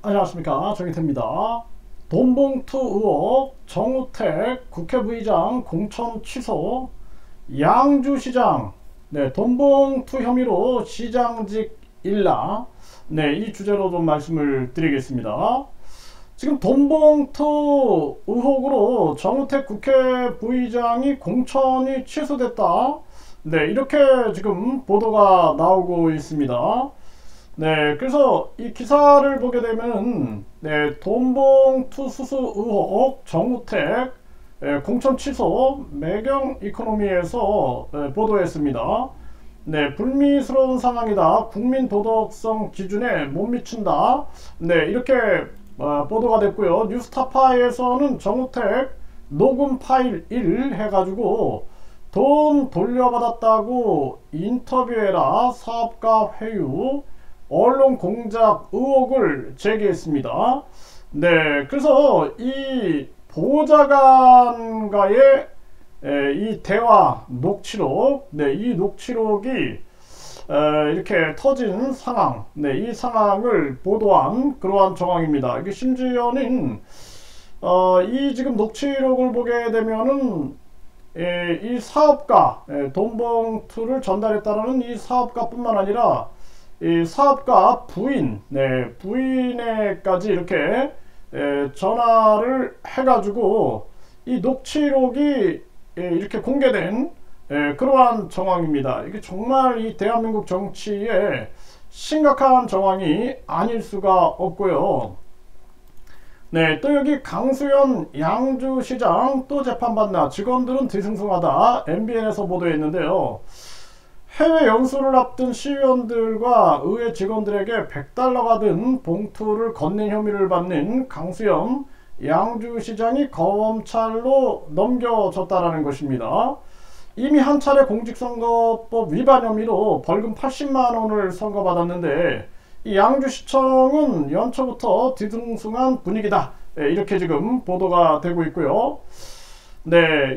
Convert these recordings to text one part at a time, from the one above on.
안녕하십니까, 정희태입니다. 돈봉투 의혹, 정우택 국회부의장 공천 취소, 양주시장 돈봉투 혐의로 시장직 일라, 이 주제로 좀 말씀을 드리겠습니다. 지금 돈봉투 의혹으로 정우택 국회부의장이 공천이 취소됐다, 이렇게 지금 보도가 나오고 있습니다. 그래서 이 기사를 보게 되면 돈봉투 수수 의혹 정우택 공천 취소 매경 이코노미에서 보도했습니다. 불미스러운 상황이다. 국민 도덕성 기준에 못 미친다. 이렇게 보도가 됐고요. 뉴스타파에서는 정우택 녹음 파일 1 해가지고 돈 돌려받았다고 인터뷰해라 사업가 회유 언론 공작 의혹을 제기했습니다. 그래서 이 보좌관과의 이 대화 녹취록, 이 녹취록이 이렇게 터진 상황, 이 상황을 보도한 그러한 정황입니다. 이게 심지어는 이 지금 녹취록을 보게 되면은 이 사업가, 돈봉투를 전달했다는 이 사업가뿐만 아니라 이 사업가 부인, 부인에까지 이렇게 전화를 해가지고 이 녹취록이 이렇게 공개된 그러한 정황입니다. 이게 정말 이 대한민국 정치에 심각한 정황이 아닐 수가 없고요. 또 여기 강수현 양주시장 또 재판받나, 직원들은 뒤숭숭하다, MBN에서 보도했는데요. 해외 연수를 앞둔 시의원들과 의회 직원들에게 100달러가 든 봉투를 건넨 혐의를 받는 강수현 양주시장이 검찰로 넘겨졌다는 것입니다. 이미 한 차례 공직선거법 위반 혐의로 벌금 80만 원을 선고받았는데 이 양주시청은 연초부터 뒤숭숭한 분위기다, 이렇게 지금 보도가 되고 있고요.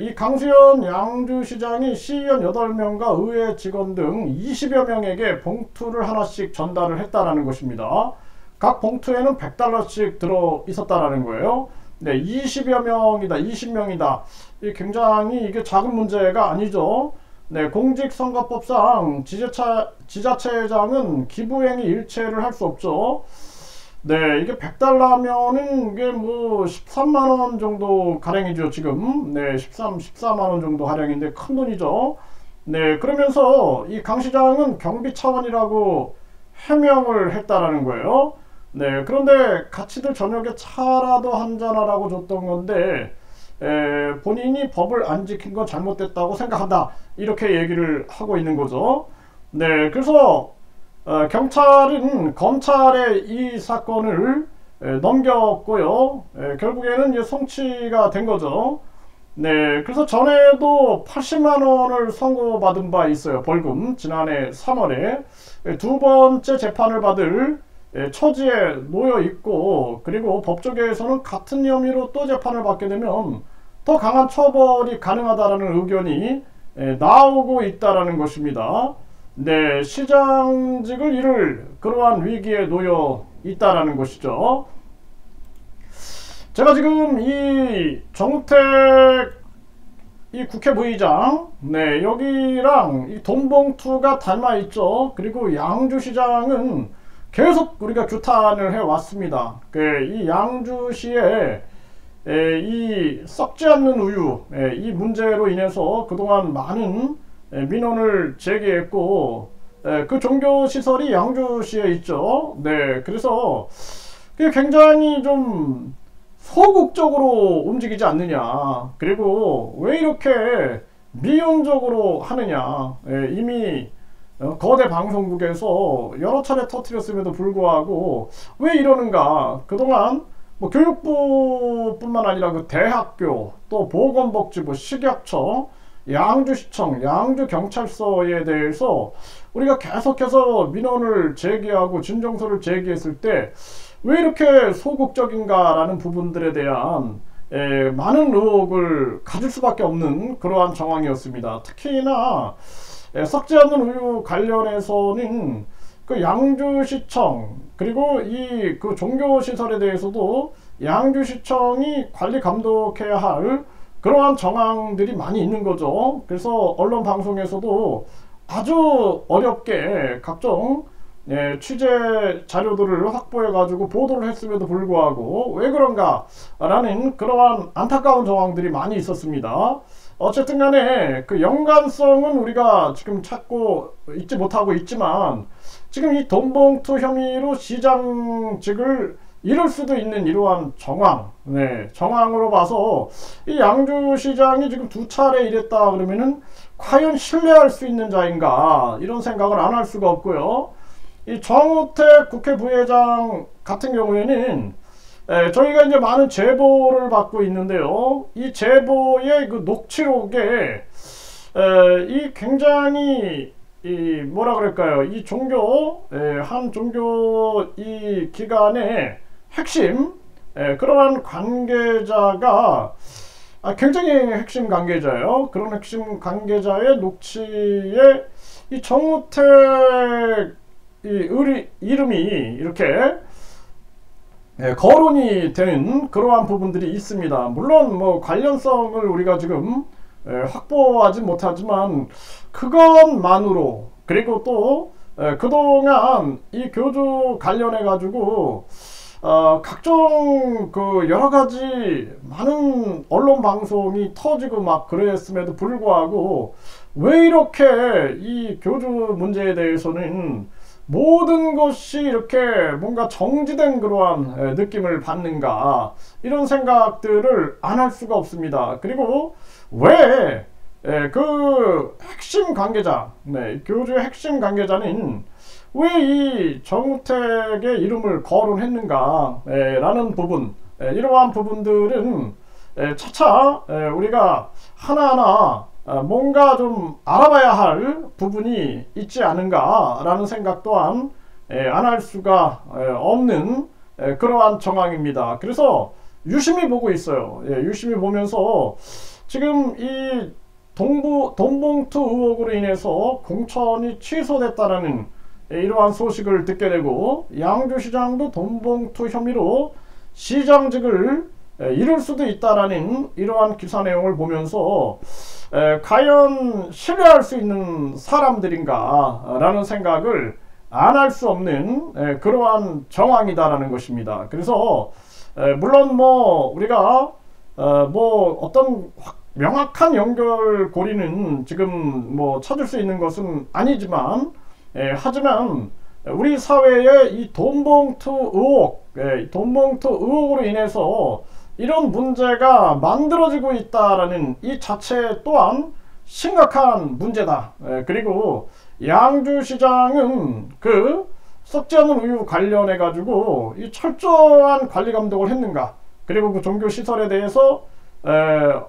이 강수현 양주시장이 시의원 8명과 의회 직원 등 20여 명에게 봉투를 하나씩 전달을 했다는 것입니다. 각 봉투에는 100달러씩 들어 있었다는 거예요. 20여 명이다, 20명이다. 굉장히 이게 작은 문제가 아니죠. 공직선거법상 지자체장은 기부행위 일체를 할 수 없죠. 이게 100달러면은 이게 뭐 13만원 정도 가량이죠, 지금. 14만원 정도 가량인데 큰 돈이죠. 그러면서 이 강 시장은 경비 차원이라고 해명을 했다라는 거예요. 그런데 같이들 저녁에 차라도 한잔하라고 줬던 건데, 본인이 법을 안 지킨 건 잘못됐다고 생각한다, 이렇게 얘기를 하고 있는 거죠. 그래서 경찰은 검찰에 이 사건을 넘겼고요. 결국에는 이제 송치가 된 거죠. 그래서 전에도 80만 원을 선고받은 바 있어요. 벌금. 지난해 3월에 두 번째 재판을 받을 처지에 놓여 있고, 그리고 법조계에서는 같은 혐의로 또 재판을 받게 되면 더 강한 처벌이 가능하다라는 의견이 나오고 있다라는 것입니다. 시장직을 잃을 그러한 위기에 놓여 있다라는 것이죠. 제가 지금 이 정우택 이 국회부의장, 여기랑 이 돈봉투가 닮아 있죠. 그리고 양주시장은 계속 우리가 규탄을 해 왔습니다. 이 양주시의 이 썩지 않는 우유, 이 문제로 인해서 그동안 많은 민원을 제기했고, 그 종교시설이 양주시에 있죠. 그래서 굉장히 좀 소극적으로 움직이지 않느냐, 그리고 왜 이렇게 미온적으로 하느냐. 이미 거대 방송국에서 여러 차례 터뜨렸음에도 불구하고 왜 이러는가. 그동안 뭐 교육부뿐만 아니라 그 대학교, 또 보건복지부, 식약처, 양주시청, 양주경찰서에 대해서 우리가 계속해서 민원을 제기하고 진정서를 제기했을 때 왜 이렇게 소극적인가라는 부분들에 대한 많은 의혹을 가질 수밖에 없는 그러한 정황이었습니다. 특히나 썩지 않는 우유 관련해서는 그 양주시청 그리고 이 그 종교시설에 대해서도 양주시청이 관리 감독해야 할 그러한 정황들이 많이 있는 거죠. 그래서 언론 방송에서도 아주 어렵게 각종 취재 자료들을 확보해 가지고 보도를 했음에도 불구하고 왜 그런가 라는 그러한 안타까운 정황들이 많이 있었습니다. 어쨌든 간에 그 연관성은 우리가 지금 찾고 있지 못하고 있지만 지금 이 돈봉투 혐의로 시장직을 잃을 수도 있는 이러한 정황, 정황으로 봐서 이 양주시장이 지금 2차례 이랬다 그러면은 과연 신뢰할 수 있는 자인가 이런 생각을 안 할 수가 없고요. 이 정우택 국회 부회장 같은 경우에는 저희가 이제 많은 제보를 받고 있는데요. 이 제보의 그 녹취록에 이 굉장히 이 뭐라 그럴까요? 이 종교 한 종교 이 기관의 핵심 그러한 관계자가 굉장히 핵심 관계자예요. 그런 핵심 관계자의 녹취에 이 정우택 이름이 이렇게 거론이 되는 그러한 부분들이 있습니다. 물론 뭐 관련성을 우리가 지금 확보하지 못하지만 그것만으로 그리고 또 그동안 이 교주 관련해 가지고 각종 그 여러가지 많은 언론 방송이 터지고 막 그랬음에도 불구하고 왜 이렇게 이 교주 문제에 대해서는 모든 것이 이렇게 뭔가 정지된 그러한 느낌을 받는가 이런 생각들을 안 할 수가 없습니다. 그리고 왜 그 핵심 관계자 교주의 핵심 관계자는 왜 이 정우택의 이름을 거론했는가 라는 부분 이러한 부분들은 차차 우리가 하나하나 뭔가 좀 알아봐야 할 부분이 있지 않은가 라는 생각 또한 안 할 수가 없는 그러한 정황입니다. 그래서 유심히 보고 있어요. 유심히 보면서 지금 이 돈봉투 의혹으로 인해서 공천이 취소됐다라는 이러한 소식을 듣게 되고 양주시장도 돈봉투 혐의로 시장직을 잃을 수도 있다라는 이러한 기사 내용을 보면서 과연 신뢰할 수 있는 사람들인가 라는 생각을 안 할 수 없는 그러한 정황이다라는 것입니다. 그래서 물론 뭐 우리가 뭐 어떤 명확한 연결고리는 지금 뭐 찾을 수 있는 것은 아니지만 하지만 우리 사회에 이 돈봉투 의혹으로 인해서 이런 문제가 만들어지고 있다라는 이 자체 또한 심각한 문제다. 그리고 양주시장은 그 썩지 않은 우유 관련해 가지고 이 철저한 관리 감독을 했는가, 그리고 그 종교 시설에 대해서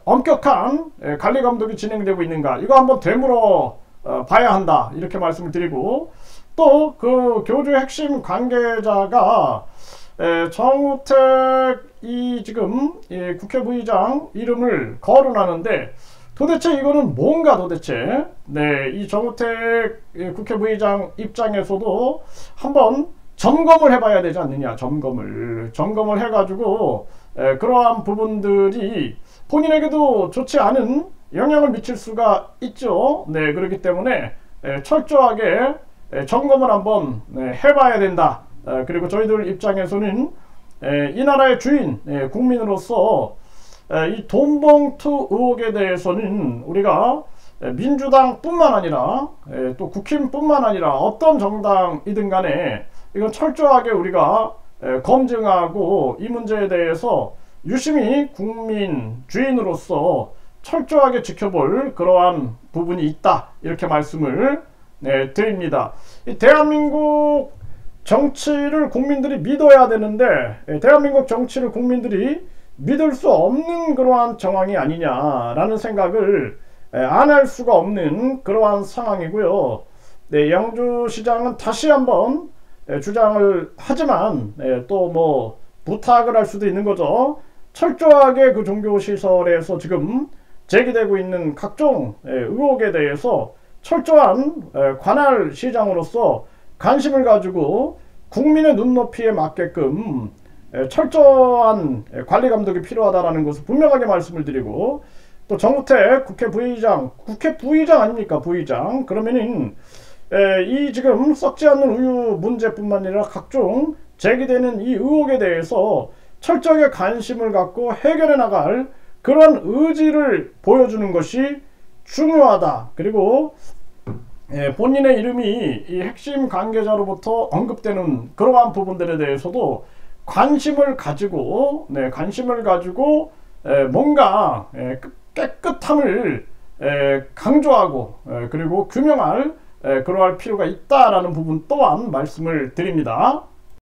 엄격한 관리 감독이 진행되고 있는가, 이거 한번 되물어 봐야 한다 이렇게 말씀을 드리고, 또 그 교주의 핵심 관계자가 정우택 이 지금 국회 부의장 이름을 거론하는데 도대체 이거는 뭔가 도대체 이 정우택 국회 부의장 입장에서도 한번 점검을 해봐야 되지 않느냐. 점검을 해가지고 그러한 부분들이 본인에게도 좋지 않은 영향을 미칠 수가 있죠. 그렇기 때문에 철저하게 점검을 한번 해봐야 된다. 그리고 저희들 입장에서는 이 나라의 주인 국민으로서 이 돈봉투 의혹에 대해서는 우리가 민주당뿐만 아니라 또 국힘뿐만 아니라 어떤 정당이든 간에 이건 철저하게 우리가 검증하고 이 문제에 대해서 유심히 국민 주인으로서 철저하게 지켜볼 그러한 부분이 있다, 이렇게 말씀을 드립니다. 이 대한민국 정치를 국민들이 믿어야 되는데 대한민국 정치를 국민들이 믿을 수 없는 그러한 정황이 아니냐라는 생각을 안 할 수가 없는 그러한 상황이고요. 양주시장은 다시 한번 주장을 하지만 또 뭐 부탁을 할 수도 있는 거죠. 철저하게 그 종교시설에서 지금 제기되고 있는 각종 의혹에 대해서 철저한 관할 시장으로서 관심을 가지고 국민의 눈높이에 맞게끔 철저한 관리 감독이 필요하다라는 것을 분명하게 말씀을 드리고, 또 정우택 국회 부의장 아닙니까? 부의장. 그러면은 이 지금 썩지 않는 우유 문제뿐만 아니라 각종 제기되는 이 의혹에 대해서 철저하게 관심을 갖고 해결해 나갈 그런 의지를 보여주는 것이 중요하다. 그리고 본인의 이름이 이 핵심 관계자로부터 언급되는 그러한 부분들에 대해서도 관심을 가지고 뭔가 깨끗함을 강조하고 그리고 규명할 그러할 필요가 있다라는 부분 또한 말씀을 드립니다.